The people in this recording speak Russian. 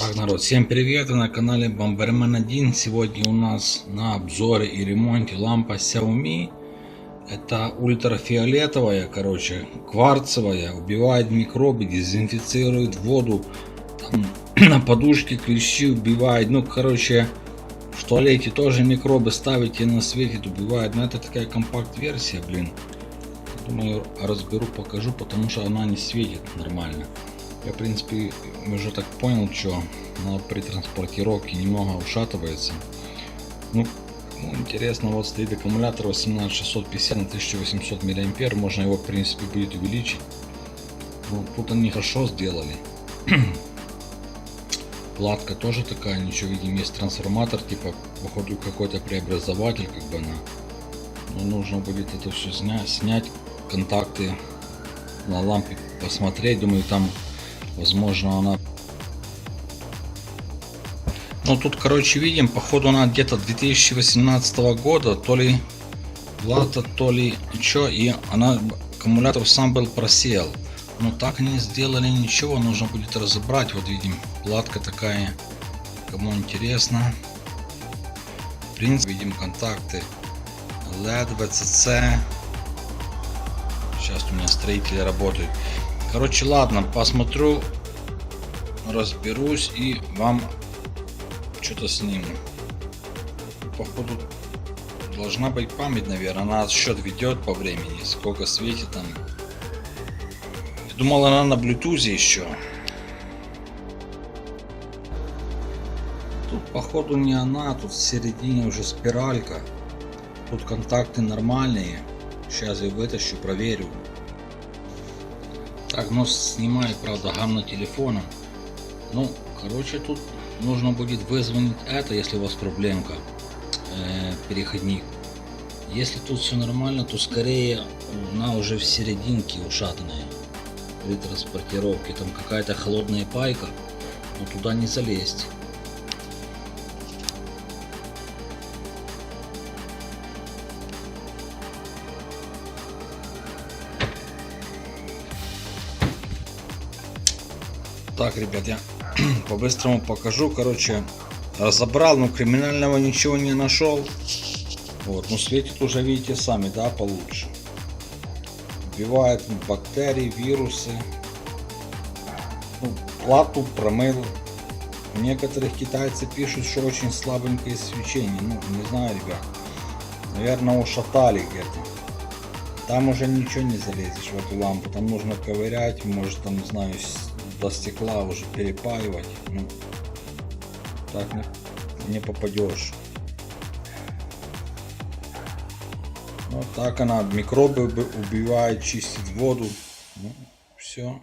Так, народ, всем привет, вы на канале Bomberman 1. Сегодня у нас на обзоре и ремонте лампа Xiaomi. Это ультрафиолетовая, кварцевая, убивает микробы, дезинфицирует воду, там, на подушке клещи убивает. В туалете тоже микробы ставите, на светит, убивает. Но это такая компакт-версия, Думаю, разберу, покажу, потому что она не светит нормально. Я, в принципе, уже так понял, что она при транспортировке немного ушатывается. Интересно, вот стоит аккумулятор 18650 на 1800 мА. Можно его, в принципе, будет увеличить. Тут они хорошо сделали. Платка тоже такая, ничего, видим, есть трансформатор, типа, походу, какой-то преобразователь, нужно будет это все снять, контакты на лампе посмотреть. Думаю, там возможно она... Тут, видим, походу она где-то 2018 года, то ли плата, то ли что, и аккумулятор сам был просел. Но так не сделали ничего, нужно будет разобрать. Вот видим, платка такая, кому интересно. В принципе, видим контакты LED, VCC. Сейчас у меня строители работают. Ладно, посмотрю, разберусь и вам что-то сниму. Походу должна быть память, наверное, она отсчет ведет по времени, сколько светит там. Я думал, она на Bluetooth еще. Тут походу не она, тут в середине уже спиралька. Тут контакты нормальные. Сейчас я вытащу, проверю. Так, снимает, правда, гамма телефоном. Тут нужно будет вызвонить это, если у вас проблемка, переходник. Если тут все нормально, то скорее она уже в серединке ушатанная при транспортировке. Там какая-то холодная пайка, но туда не залезть. Так, ребят, я по-быстрому покажу. Разобрал, но криминального ничего не нашел. Светит уже, видите сами, да, получше. Убивает бактерии, вирусы. Плату промыл. Некоторых китайцы пишут, что очень слабенькое свечение. Не знаю, ребят. Наверное, ушатали где-то. Там уже ничего не залезешь в эту лампу. Там нужно ковырять, может, там, не знаю, до стекла уже перепаивать. Так не попадешь. Так она микробы убивает, чистит воду. Все.